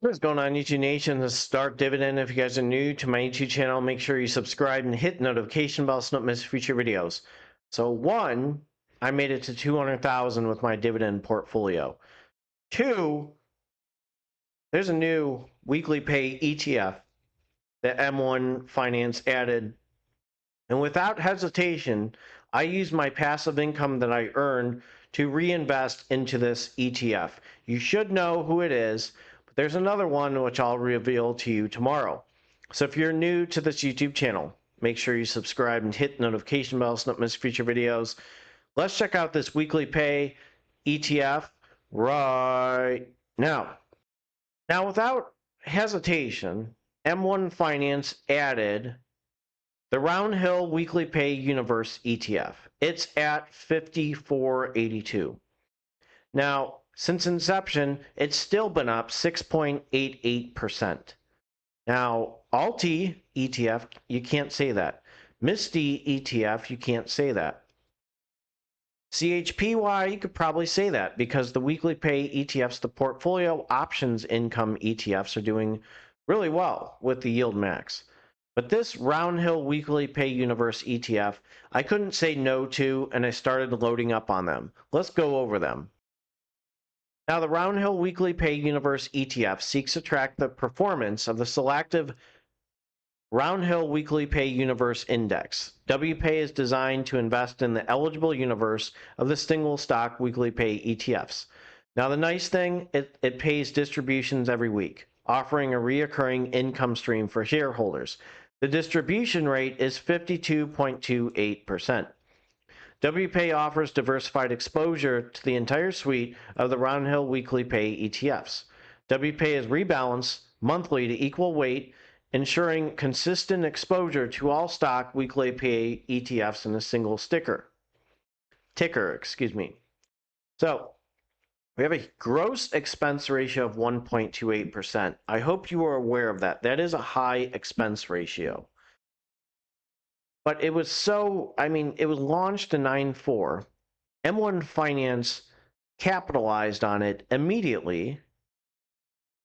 What's going on, YouTube Nation? This is Start Dividend. If you guys are new to my YouTube channel, make sure you subscribe and hit the notification bell so you don't miss future videos. So one, I made it to 200,000 with my dividend portfolio. Two, there's a new WeeklyPay ETF that M1 Finance added. And without hesitation, I use my passive income that I earn to reinvest into this ETF. You should know who it is. There's another one which I'll reveal to you tomorrow. So if you're new to this YouTube channel, make sure you subscribe and hit the notification bell so you don't miss future videos. Let's check out this WeeklyPay ETF right now. Now, without hesitation, M1 Finance added the Roundhill WeeklyPay Universe ETF. It's at 54.82. Now, since inception, it's still been up 6.88%. Now, Alti ETF, you can't say that. Misty ETF, you can't say that. CHPY, you could probably say that because the WeeklyPay ETFs, the portfolio options income ETFs, are doing really well with the yield max. But this Roundhill WeeklyPay Universe ETF, I couldn't say no to, and I started loading up on them. Let's go over them. Now, the Roundhill WeeklyPay Universe ETF seeks to track the performance of the Solactive Roundhill WeeklyPay Universe Index. WPAY is designed to invest in the eligible universe of the single stock WeeklyPay ETFs. Now, the nice thing, it pays distributions every week, offering a reoccurring income stream for shareholders. The distribution rate is 52.28%. WPAY offers diversified exposure to the entire suite of the Roundhill WeeklyPay ETFs. WPAY is rebalanced monthly to equal weight, ensuring consistent exposure to all stock WeeklyPay ETFs in a single ticker. So we have a gross expense ratio of 1.28%. I hope you are aware of that. That is a high expense ratio. But it was it was launched in 9.4. M1 Finance capitalized on it immediately.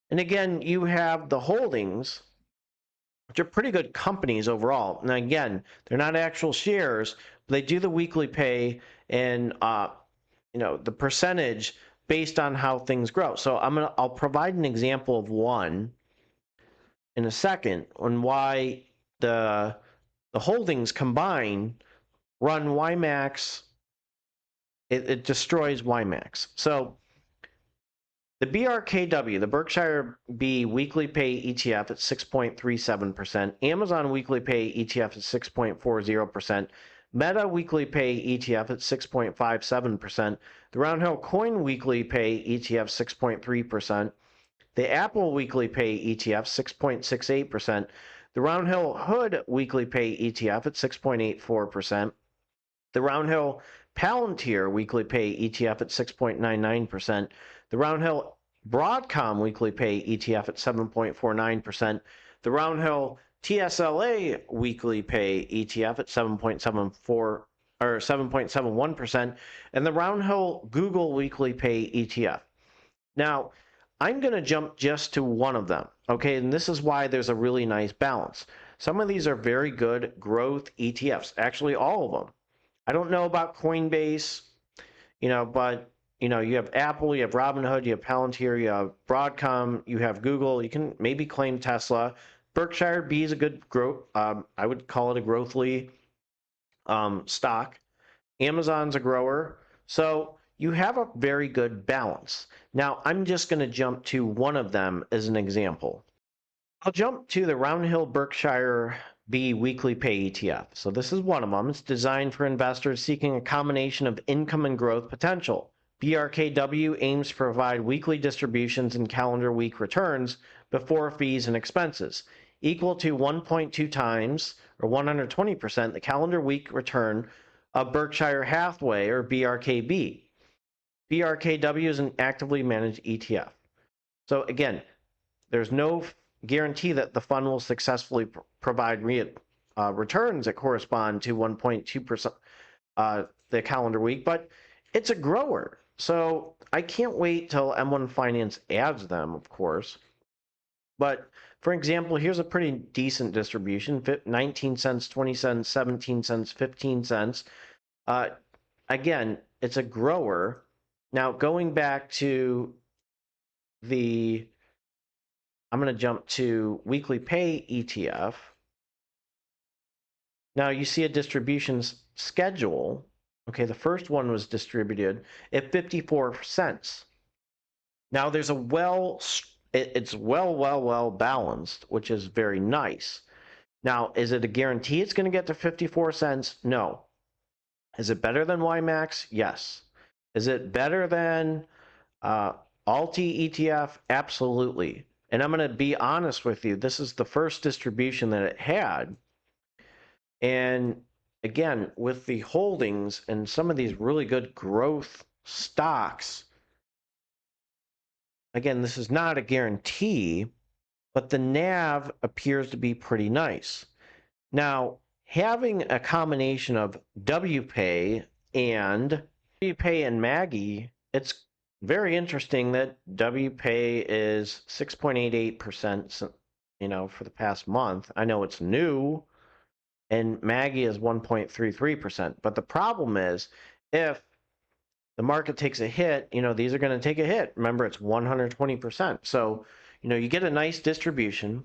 And again, you have the holdings, which are pretty good companies overall. Now, again, they're not actual shares, but they do the weekly pay and, the percentage based on how things grow. So I'll provide an example of one in a second on why the holdings combined run YMAX. It destroys YMAX. So the BRKW, the Berkshire B WeeklyPay ETF at 6.37%, Amazon WeeklyPay ETF at 6.40%, Meta WeeklyPay ETF at 6.57%, the Roundhill Coin WeeklyPay ETF 6.3%, the Apple WeeklyPay ETF 6.68%, the Roundhill Hood WeeklyPay ETF at 6.84%, the Roundhill Palantir WeeklyPay ETF at 6.99%, the Roundhill Broadcom WeeklyPay ETF at 7.49%, the Roundhill TSLA WeeklyPay ETF at 7.71%, and the Roundhill Google WeeklyPay ETF. Now, I'm going to jump just to one of them, okay? And this is why there's a really nice balance. Some of these are very good growth ETFs, actually all of them. I don't know about Coinbase, but, you have Apple, you have Robinhood, you have Palantir, you have Broadcom, you have Google. You can maybe claim Tesla. Berkshire B is a good growth. I would call it a growthly stock. Amazon's a grower. So you have a very good balance. Now, I'm just going to jump to one of them as an example. I'll jump to the Roundhill Berkshire B WeeklyPay ETF. So this is one of them. It's designed for investors seeking a combination of income and growth potential. BRKW aims to provide weekly distributions and calendar week returns before fees and expenses, equal to 1.2 times or 120% the calendar week return of Berkshire Hathaway or BRKB. BRKW is an actively managed ETF. So again, there's no guarantee that the fund will successfully provide returns that correspond to 1.2% the calendar week, but it's a grower. So I can't wait till M1 Finance adds them, of course. But for example, here's a pretty decent distribution: 19 cents, 20 cents, 17 cents, 15 cents. Again, it's a grower. Now, going back to I'm going to jump to WeeklyPay ETF. Now you see a distribution schedule. Okay, the first one was distributed at 54 cents. Now there's it's well balanced, which is very nice. Now, is it a guarantee it's going to get to 54 cents? No. Is it better than YMAX? Yes. Is it better than Alti ETF? Absolutely. And I'm going to be honest with you. This is the first distribution that it had. And again, with the holdings and some of these really good growth stocks, again, this is not a guarantee, but the NAV appears to be pretty nice. Now, having a combination of WPAY and Maggie, it's very interesting that WPAY is 6.88%, for the past month. I know it's new, and Maggie is 1.33%. But the problem is, if the market takes a hit, these are going to take a hit. Remember, it's 120%. So, you get a nice distribution.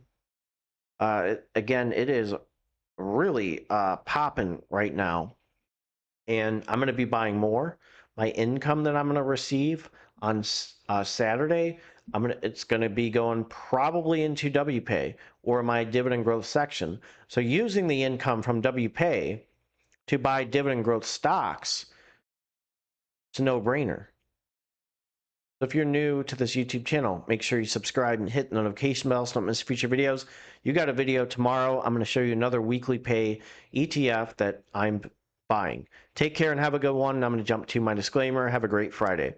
Again, it is really popping right now, and I'm going to be buying more. My income that I'm going to receive on Saturday, it's going to be going probably into WPAY or my dividend growth section. So using the income from WPAY to buy dividend growth stocks, it's a no-brainer. So if you're new to this YouTube channel, make sure you subscribe and hit the notification bell so don't miss future videos. You got a video tomorrow. I'm going to show you another WeeklyPay ETF that I'm buying. Take care and have a good one. I'm going to jump to my disclaimer. Have a great Friday.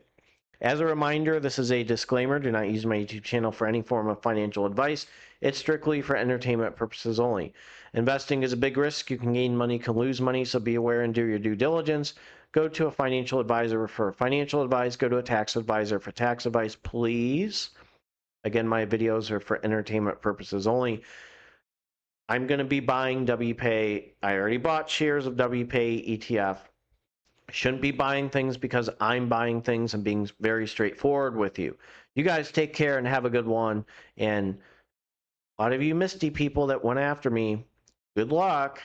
As a reminder, this is a disclaimer. Do not use my YouTube channel for any form of financial advice. It's strictly for entertainment purposes only. Investing is a big risk. You can gain money, can lose money, so be aware and do your due diligence. Go to a financial advisor for financial advice. Go to a tax advisor for tax advice, please. Again, my videos are for entertainment purposes only. I'm going to be buying WPAY. I already bought shares of WPAY ETF. Shouldn't be buying things because I'm buying things and being very straightforward with you. You guys take care and have a good one. And a lot of you misty people that went after me, good luck.